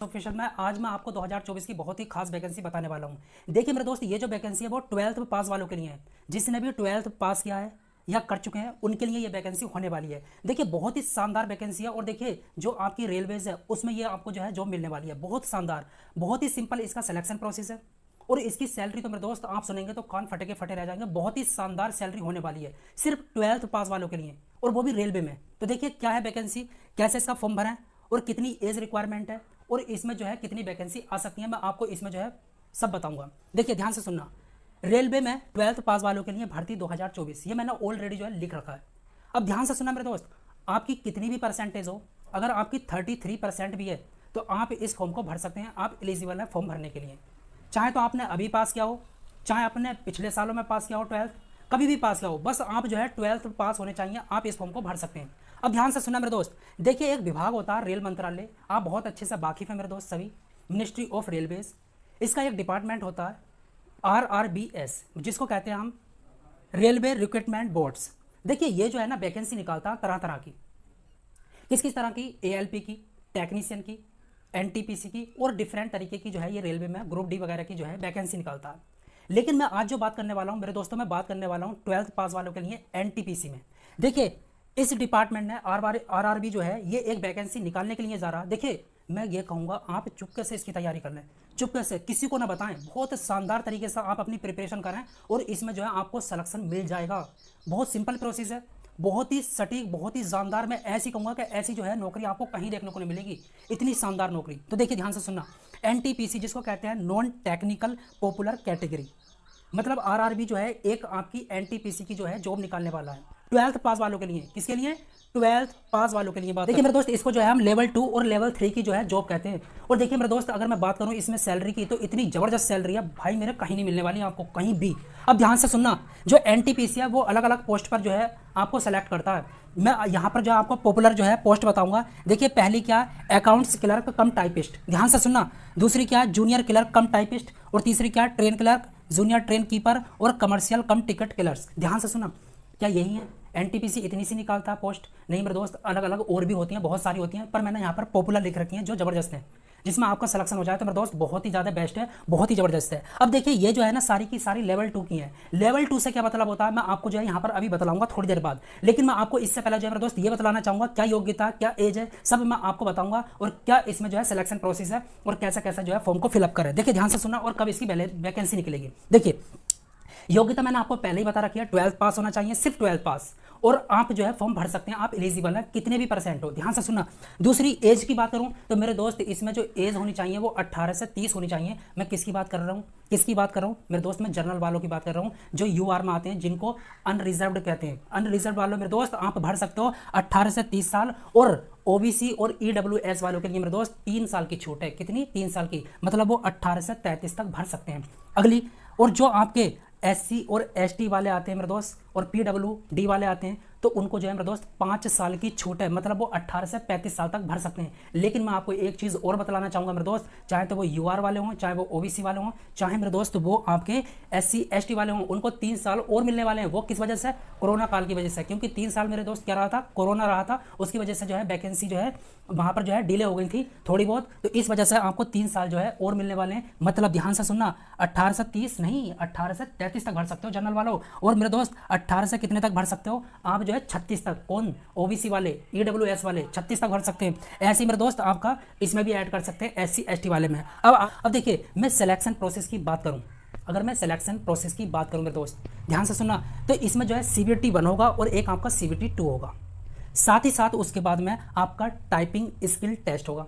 Official में आज मैं आपको 2024 की बहुत ही खास वैकेंसी बताने वाला हूं। देखिए मेरे दोस्त, ये जो वैकेंसी है वो 12th पास वालों के लिए है। जिसने भी 12th पास किया है या कर चुके हैं उनके लिए ये वैकेंसी होने वाली है। देखिए बहुत ही शानदार वैकेंसी है और देखिए जो आपकी रेलवेज है उसमें ये आपको जो है जॉब मिलने वाली है। बहुत शानदार, बहुत ही सिंपल इसका सिलेक्शन प्रोसेस है और इसकी सैलरी तो मेरे दोस्त आप सुनेंगे तो कान फटे के फटे रह जाएंगे। बहुत ही शानदार सैलरी होने वाली है सिर्फ 12th पास वालों के लिए और वो भी रेलवे में। तो देखिए क्या है वैकेंसी, कैसे इसका फॉर्म भरा है और कितनी एज रिक्वायरमेंट है और इसमें जो है कितनी वैकेंसी आ सकती है, मैं आपको इसमें जो है सब बताऊंगा। देखिए ध्यान से सुनना। रेलवे में 12th पास वालों के लिए भर्ती 2024, ये मैंने ऑलरेडी जो है लिख रखा है। अब ध्यान से सुनना मेरे दोस्त, आपकी कितनी भी परसेंटेज हो, अगर आपकी 33% भी है तो आप इस फॉर्म को भर सकते हैं। आप एलिजिबल हैं फॉर्म भरने के लिए। चाहे तो आपने अभी पास किया हो, चाहे आपने पिछले सालों में पास किया हो, 12th कभी भी पास किया हो, बस आप जो है 12th पास होने चाहिए, आप इस फॉर्म को भर सकते हैं। अब ध्यान से सुनना मेरे दोस्त, देखिए एक विभाग होता है रेल मंत्रालय, आप बहुत अच्छे से वाकिफ है मेरे दोस्त सभी, मिनिस्ट्री ऑफ रेलवेज। इसका एक डिपार्टमेंट होता है RRBS, जिसको कहते हैं हम रेलवे रिक्रूटमेंट बोर्ड्स। देखिए ये जो है ना वैकेंसी निकालता है तरह तरह की, किस किस तरह की, ALP की, टेक्नीशियन की, NTPC की और डिफरेंट तरीके की जो है ये रेलवे में ग्रुप D वगैरह की जो है वैकेंसी निकालता है। लेकिन मैं आज जो बात करने वाला हूँ मेरे दोस्तों, मैं बात करने वाला हूँ 12th पास वालों के लिए NTPC में। देखिए इस डिपार्टमेंट ने RRB जो है ये एक वैकेंसी निकालने के लिए जा रहा है। देखिए मैं ये कहूँगा आप चुपके से इसकी तैयारी कर लें, चुपके से, किसी को ना बताएं, बहुत शानदार तरीके से आप अपनी प्रिपरेशन करें और इसमें जो है आपको सिलेक्शन मिल जाएगा। बहुत सिंपल प्रोसेस है, बहुत ही सटीक, बहुत ही शानदार। मैं ऐसी कहूँगा कि ऐसी जो है नौकरी आपको कहीं देखने को नहीं मिलेगी, इतनी शानदार नौकरी। तो देखिए ध्यान से सुनना, NTPC जिसको कहते हैं नॉन टेक्निकल पॉपुलर कैटेगरी, मतलब RRB जो है एक आपकी NTPC की जो है जॉब निकालने वाला है 12th पास वालों के लिए। किसके लिए? 12th पास वालों के लिए बात। देखिए मेरे दोस्त, इसको जो है हम लेवल 2 और लेवल 3 की जो है जॉब कहते हैं। और देखिए मेरे दोस्त, अगर मैं बात करूं इसमें सैलरी की तो इतनी जबरदस्त सैलरी है भाई, मेरे कहीं नहीं मिलने वाली आपको कहीं भी। अब ध्यान से सुनना, जो NTPC है वो अलग अलग पोस्ट पर जो है आपको सेलेक्ट करता है। मैं यहाँ पर जो आपको पॉपुलर जो है पोस्ट बताऊंगा। देखिए पहली क्या, अकाउंट्स क्लर्क कम टाइपिस्ट, ध्यान से सुनना। दूसरी क्या, जूनियर क्लर्क कम टाइपिस्ट। और तीसरी क्या, train clerk, junior train keeper और कमर्शियल कम टिकट क्लर्स। ध्यान से सुना, क्या यही है? NTPC इतनी सी निकालता है पोस्ट? नहीं मेरे दोस्त, अलग अलग और भी होती हैं, बहुत सारी होती हैं, पर मैंने यहाँ पर पॉपुलर लिख रखी हैं जो जबरदस्त है, जिसमें आपका सिलेक्शन हो जाए तो मेरे दोस्त बहुत ही ज़्यादा बेस्ट है, बहुत ही ज़बरदस्त है। अब देखिए ये जो है ना सारी की सारी लेवल 2 की है। लेवल 2 से क्या मतलब होता है मैं आपको जो है यहाँ पर अभी बतलाऊंगा थोड़ी देर बाद। लेकिन मैं आपको इससे पहले जो है मेरे दोस्त ये बतलाना चाहूँगा क्या योग्यता, क्या एज है, सब मैं आपको बताऊंगा और क्या इसमें जो है सिलेक्शन प्रोसेस है और कैसा कैसा जो है फॉर्म को फिलअप करें। देखिए ध्यान से सुनना, और कब इसकी वैकेंसी निकलेगी। देखिए योग्यता मैंने आपको पहले ही बता रखी है, 12th पास होना चाहिए, सिर्फ 12th पास, और आप जो है फॉर्म भर सकते हैं, आप एलिजिबल हैं कितने भी परसेंट हो। ध्यान से सुनना। दूसरी एज की बात करूं तो मेरे दोस्त इसमें जो एज होनी चाहिए वो 18 से 30 होनी चाहिए। मैं किसकी बात कर रहा हूं, किसकी बात कर रहा हूं मेरे दोस्त, मैं जनरल वालों की बात कर रहा हूं जो UR में आते हैं, जिनको अनरिजर्व्ड कहते हैं। अनरिजर्व वालों मेरे दोस्त आप भर सकते हो 18 से 30 साल, और OBC और EWS वालों के लिए मेरे दोस्त 3 साल की छूट है। कितनी? 3 साल की, मतलब वो 18 से 33 तक भर सकते हैं। अगली, और जो आपके SC और ST वाले आते हैं मेरे दोस्त और PWD वाले आते हैं तो उनको जो है मेरे दोस्त 5 साल की छूट है, मतलब वो 18 से 35 साल तक भर सकते हैं। लेकिन मैं आपको एक चीज़ और बतलाना चाहूँगा मेरे दोस्त, चाहे तो वो UR वाले हों, चाहे वो OBC वाले हों, चाहे मेरे दोस्त वो आपके SC ST वाले हों, उनको 3 साल और मिलने वाले हैं। वो किस वजह से? कोरोना काल की वजह से, क्योंकि 3 साल मेरे दोस्त क्या रहा था, कोरोना रहा था, उसकी वजह से जो है वैकेंसी जो है वहाँ पर जो है डिले हो गई थी थोड़ी बहुत, तो इस वजह से आपको 3 साल जो है और मिलने वाले हैं। मतलब ध्यान से सुनना, 18 से 30 नहीं, 18 से 33 तक भर सकते हो जनरल वालों। और मेरे दोस्त 18 से कितने तक भर सकते हो आप जो है 36 तक। कौन? OBC वाले, EWS वाले 36 तक भर सकते हैं। ऐसे ही मेरे दोस्त आपका इसमें भी ऐड कर सकते हैं SC ST वाले में। अब देखिए मैं सिलेक्शन प्रोसेस की बात करूं, अगर मैं सिलेक्शन प्रोसेस की बात करूं मेरे दोस्त ध्यान से सुनना, तो इसमें जो है CBT 1 होगा और एक आपका CBT 2 होगा। साथ ही साथ उसके बाद में आपका टाइपिंग स्किल टेस्ट होगा।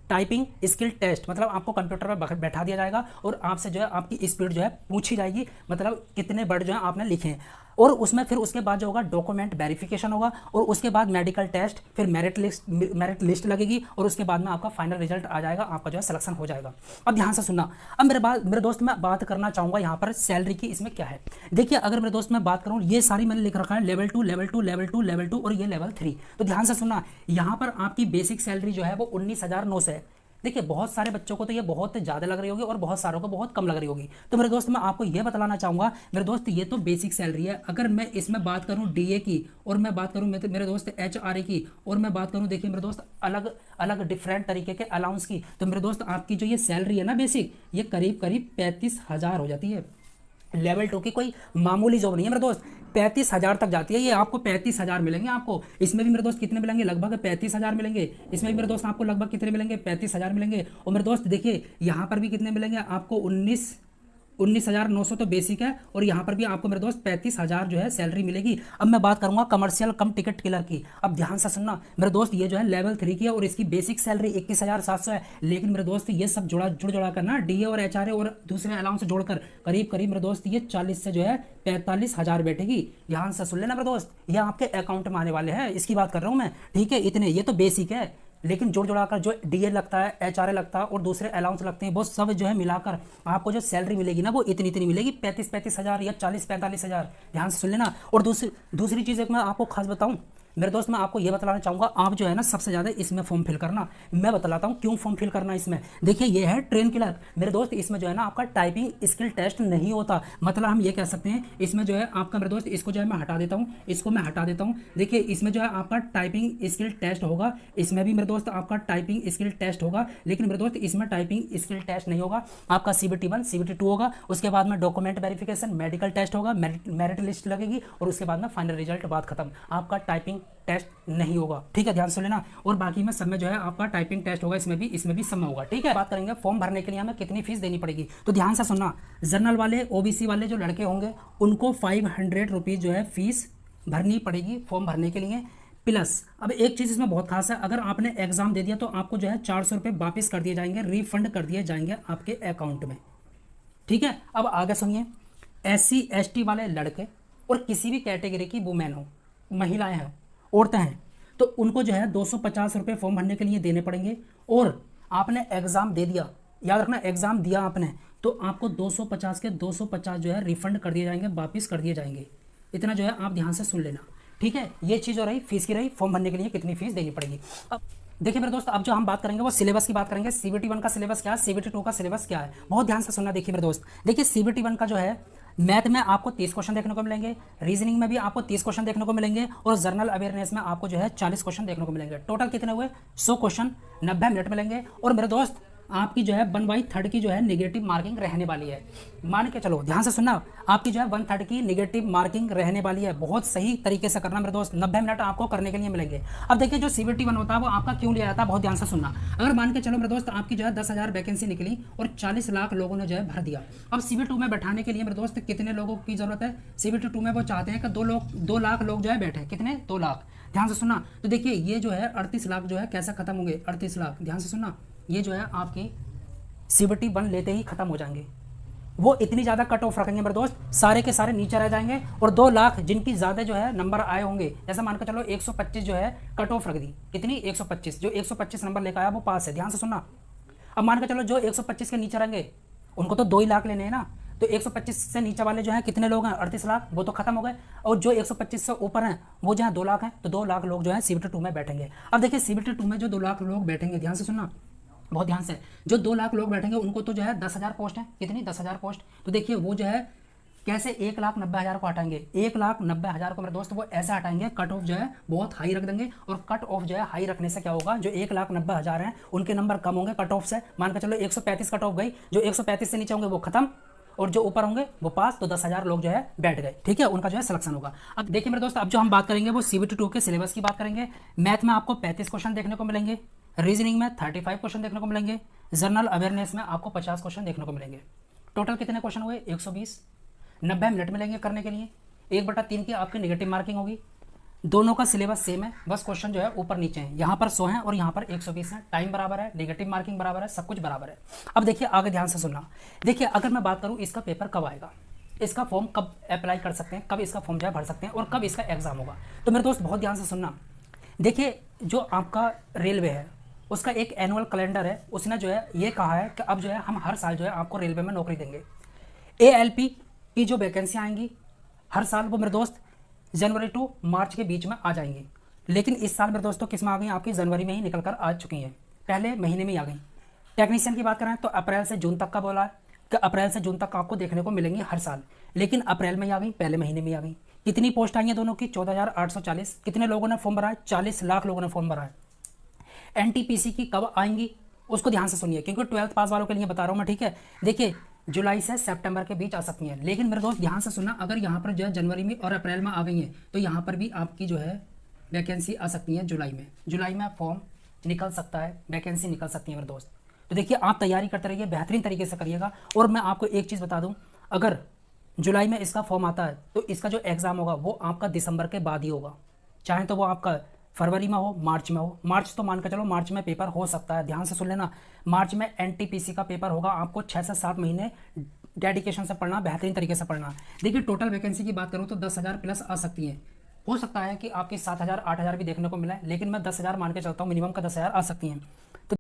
टाइपिंग स्किल टेस्ट मतलब आपको कंप्यूटर पर बैठा दिया जाएगा और आपसे जो है आपकी स्पीड जो है पूछी जाएगी, मतलब कितने वर्ड जो है आपने लिखे हैं। और उसमें फिर उसके बाद जो होगा डॉक्यूमेंट वेरिफिकेशन होगा और उसके बाद मेडिकल टेस्ट, फिर मेरिट लिस्ट लगेगी और उसके बाद में आपका फाइनल रिजल्ट आ जाएगा, आपका जो है सिलेक्शन हो जाएगा। अब ध्यान से सुनना, अब मेरे दोस्त मैं बात करना चाहूँगा यहाँ पर सैलरी की, इसमें क्या है। देखिए अगर मेरे दोस्त मैं बात करूँ, ये सारी मैंने लिख रखा है लेवल 2 लेवल 2 लेवल 2 लेवल 2 और ये लेवल 3। तो ध्यान से सुनना, यहाँ पर आपकी बेसिक सैलरी जो है वो 19,900 है। देखिए बहुत सारे बच्चों को तो ये बहुत ज़्यादा लग रही होगी और बहुत सारों को बहुत कम लग रही होगी। तो मेरे दोस्त मैं आपको ये बतलाना चाहूँगा मेरे दोस्त, ये तो बेसिक सैलरी है। अगर मैं इसमें बात करूँ डीए की, और मैं बात करूँ मेरे दोस्त एचआरए की, और मैं बात करूँ देखिए मेरे दोस्त अलग अलग डिफरेंट तरीके के अलाउंस की, तो मेरे दोस्त आपकी जो ये सैलरी है ना बेसिक, ये करीब करीब 35,000 हो जाती है। लेवल 2 की कोई मामूली जॉब नहीं है मेरे दोस्त, 35,000 तक जाती है ये। आपको 35,000 मिलेंगे आपको। इसमें भी मेरे दोस्त कितने मिलेंगे? लगभग 35,000 मिलेंगे। इसमें भी मेरे दोस्त आपको लगभग कितने मिलेंगे? 35,000 मिलेंगे। और मेरे दोस्त देखिए यहाँ पर भी कितने मिलेंगे आपको? 19,900 तो बेसिक है, और यहाँ पर भी आपको मेरे दोस्त 35,000 जो है सैलरी मिलेगी। अब मैं बात करूंगा कमर्शियल कम टिकट किलर की। अब ध्यान से सुनना मेरे दोस्त, ये जो है लेवल 3 की है और इसकी बेसिक सैलरी 21,700 है। लेकिन मेरे दोस्त ये सब जुड़ा कर ना, डीए और एचआरए और दूसरे अलाउंस जोड़कर करीब करीब मेरे दोस्त ये 40 से जो है 45,000 बैठेगी। ध्यान से सुन लेना मेरे दोस्त, ये आपके अकाउंट में आने वाले हैं, इसकी बात कर रहा हूँ मैं, ठीक है। इतने ये तो बेसिक है, लेकिन जोड़ कर जो डीए लगता है, एचआरए लगता है और दूसरे अलाउंस लगते हैं, वो सब जो है मिलाकर आपको जो सैलरी मिलेगी ना, वो इतनी मिलेगी, 35,000 या 40,000-45,000। ध्यान से सुन लेना। और दूसरी चीज़ एक मैं आपको खास बताऊं मेरे दोस्त, मैं आपको ये बताना चाहूँगा, आप जो है ना सबसे ज़्यादा इसमें फॉर्म फिल करना। मैं बतलाता हूँ क्यों फॉर्म फिल करना इसमें। देखिए ये है ट्रेन क्लर्क मेरे दोस्त, इसमें जो है ना आपका टाइपिंग स्किल टेस्ट नहीं होता। मतलब हम ये कह सकते हैं इसमें जो है आपका मेरे दोस्त, इसको जो है मैं हटा देता हूँ, इसको मैं हटा देता हूँ। देखिए इसमें जो है आपका टाइपिंग स्किल टेस्ट होगा, इसमें भी मेरे दोस्त आपका टाइपिंग स्किल टेस्ट होगा। लेकिन मेरे दोस्त इसमें टाइपिंग स्किल टेस्ट नहीं होगा, आपका CBT 1 CBT 2 होगा। उसके बाद में डॉक्यूमेंट वेरिफिकेशन, मेडिकल टेस्ट होगा, मेरिट लिस्ट लगेगी, और उसके बाद में फाइनल रिजल्ट, बात खत्म। आपका टाइपिंग टेस्ट नहीं होगा, ठीक है, ध्यान से लेना। और बाकी में सब में जो है आपका टाइपिंग टेस्ट होगा, इसमें भी सब में होगा, ठीक है। बात करेंगे फॉर्म भरने के लिए हमें कितनी फीस देनी पड़ेगी, तो ध्यान से सुनना। जनरल वाले, ओबीसी वाले जो लड़के होंगे उनको 500 रुपीज़ जो है फीस भरनी पड़ेगी फॉर्म भरने के लिए। प्लस अब एक चीज़ इसमें बहुत खास है, अगर आपने एग्जाम दे दिया तो आपको जो है 400 रुपये वापस कर दिए जाएंगे, रिफंड कर दिए जाएंगे आपके अकाउंट में, ठीक है। अब आगे सुनिए, SC ST वाले लड़के और किसी भी कैटेगरी की वुमेन हो, महिलाएं हैं, औरतें हैं, तो उनको जो है 250 रुपये फॉर्म भरने के लिए देने पड़ेंगे। और आपने एग्ज़ाम दे दिया, याद रखना एग्ज़ाम दिया आपने, तो आपको 250 के 250 जो है रिफंड कर दिए जाएंगे, वापस कर दिए जाएंगे। इतना जो है आप ध्यान से सुन लेना, ठीक है। ये चीज़ जो रही फीस की रही, फॉर्म भरने के लिए कितनी फीस देनी पड़ेगी। अब देखिए मेरे दोस्त, अब जो हम बात करेंगे वो सिलेबस की बात करेंगे। CBT 1 का सिलेबस क्या है, CBT 2 का सिलेबस क्या है, बहुत ध्यान से सुनना। देखिए मेरे दोस्त, देखिए CBT 1 का जो है मैथ में आपको 30 क्वेश्चन देखने को मिलेंगे, रीजनिंग में भी आपको 30 क्वेश्चन देखने को मिलेंगे, और जनरल अवेयरनेस में आपको जो है 40 क्वेश्चन देखने को मिलेंगे। टोटल कितने हुए? 100 क्वेश्चन 90 मिनट मिलेंगे। और मेरे दोस्त आपकी जो है 1/3 की जो है नेगेटिव मार्किंग रहने वाली है। मान के चलो, ध्यान से सुनना, आपकी जो है 1/3 की नेगेटिव मार्किंग रहने वाली है। बहुत सही तरीके से करना मेरे दोस्त, 90 मिनट आपको करने के लिए मिलेंगे। अब देखिए जो CBT 1 होता है वो आपका क्यों लिया जाता है, बहुत ध्यान से सुनना। अगर मान के चलो मेरे दोस्त आपकी जो है 10,000 वैकेंसी निकली और 40 लाख लोगों ने जो है भर दिया। अब CBT 2 में बैठाने के लिए मेरे दोस्त कितने लोगों की जरूरत है? CBT 2 में वो चाहते हैं कि 2 लाख लोग जो है बैठे। कितने? 2 लाख। ध्यान से सुनना। तो देखिए ये जो है 38 लाख जो है कैसे खत्म होंगे? 38 लाख, ध्यान से सुनना, ये जो है आपकी CBT 1 लेते ही खत्म हो जाएंगे। वो इतनी ज़्यादा कट ऑफ रखेंगे मेरे दोस्त, सारे के सारे नीचे रह जाएंगे। और 2 लाख जिनकी ज़्यादा जो है नंबर आए होंगे, जैसे मान कर चलो 125 जो है कट ऑफ रख दी। कितनी? 125। जो 125 नंबर लेकर आया वो पास है। ध्यान से सुनना। अब मान कर चलो जो 125 के नीचे रहेंगे उनको तो 2 ही लाख लेने हैं ना, तो 125 से नीचे वाले जो है कितने लोग हैं? 38 लाख, वो तो खत्म हो गए। और जो 125 से ऊपर हैं वो जो है 2 लाख हैं, तो 2 लाख लोग जो है CBT 2 में बैठेंगे। अब देखिए CBT 2 में जो 2 लाख लोग बैठेंगे, ध्यान से सुनना, बहुत ध्यान से, जो 2 लाख लोग बैठेंगे उनको तो जो है 10,000 पोस्ट है। कितनी? 10,000 पोस्ट। तो देखिए वो जो है कैसे 1,90,000 को हटाएंगे। 1,90,000 को मेरे दोस्त वो ऐसे हटाएंगे, कट ऑफ जो है बहुत हाई रख देंगे। और कट ऑफ जो है हाई रखने से क्या होगा, जो 1,90,000 हैं उनके नंबर कम होंगे कट ऑफ से। मान कर चलो 135 कट ऑफ गई, जो 135 से नीचे होंगे वो खत्म, और जो ऊपर होंगे वो पास। तो 10,000 लोग जो है बैठ गए, ठीक है, उनका जो है सिलेक्शन होगा। अब देखिए मेरे दोस्त, अब जो हम बात करेंगे वो CBT 2 के सिलेबस की बात करेंगे। मैथ में आपको 35 क्वेश्चन देखने को मिलेंगे, रीजनिंग में 35 क्वेश्चन देखने को मिलेंगे, जनरल अवेयरनेस में आपको 50 क्वेश्चन देखने को मिलेंगे। टोटल कितने क्वेश्चन हुए? 120। 90 मिनट मिलेंगे करने के लिए। 1/3 की आपकी नेगेटिव मार्किंग होगी। दोनों का सिलेबस सेम है, बस क्वेश्चन जो है ऊपर नीचे हैं। यहाँ पर 100 हैं और यहाँ पर 120 हैं। टाइम बराबर है, नेगेटिव मार्किंग बराबर है, सब कुछ बराबर है। अब देखिए आगे ध्यान से सुनना। देखिए अगर मैं बात करूँ इसका पेपर कब आएगा, इसका फॉर्म कब अप्लाई कर सकते हैं, कब इसका फॉर्म जो है भर सकते हैं, और कब इसका एग्जाम होगा, तो मेरे दोस्त बहुत ध्यान से सुनना। देखिए जो आपका रेलवे है उसका एक एनुअल कैलेंडर है, उसने जो है ये कहा है कि अब जो है हम हर साल जो है आपको रेलवे में नौकरी देंगे। ALP की जो वैकेंसियाँ आएंगी हर साल, वो मेरे दोस्त जनवरी टू मार्च के बीच में आ जाएंगी। लेकिन इस साल मेरे दोस्तों किस में आ गई? आपकी जनवरी में ही निकल कर आ चुकी हैं, पहले महीने में ही आ गई। टेक्नीशियन की बात करें तो अप्रैल से जून तक का बोला है कि अप्रैल से जून तक आपको देखने को मिलेंगी हर साल, लेकिन अप्रैल में ही आ गई, पहले महीने में ही आ गई। कितनी पोस्ट आई है दोनों की? 14,840। कितने लोगों ने फॉर्म भरा है? 40 लाख लोगों ने फॉर्म भरा है। एनटीपीसी की कब आएंगी उसको ध्यान से सुनिए, क्योंकि 12th पास वालों के लिए बता रहा हूँ मैं, ठीक है। देखिए जुलाई से सितंबर के बीच आ सकती हैं, लेकिन मेरे दोस्त ध्यान से सुनना, अगर यहाँ पर जो है जनवरी में और अप्रैल में आ गई हैं तो यहाँ पर भी आपकी जो है वैकेंसी आ सकती है जुलाई में। जुलाई में फॉर्म निकल सकता है, वैकेंसी निकल सकती है मेरे दोस्त। तो देखिए आप तैयारी करते रहिए, बेहतरीन तरीके से करिएगा। और मैं आपको एक चीज़ बता दूँ, अगर जुलाई में इसका फॉर्म आता है तो इसका जो एग्ज़ाम होगा वो आपका दिसंबर के बाद ही होगा, चाहे तो वो आपका फरवरी में हो, मार्च में हो। मार्च तो मान कर चलो मार्च में पेपर हो सकता है, ध्यान से सुन लेना। मार्च में एनटीपीसी का पेपर होगा, आपको 6 से 7 महीने डेडिकेशन से पढ़ना, बेहतरीन तरीके से पढ़ना। देखिए टोटल वैकेंसी की बात करूँ तो 10,000 प्लस आ सकती है। हो सकता है कि आपकी 7,000 8,000 भी देखने को मिले, लेकिन मैं 10,000 मान के चलता हूँ, मिनिमम का 10,000 आ सकती हैं। तो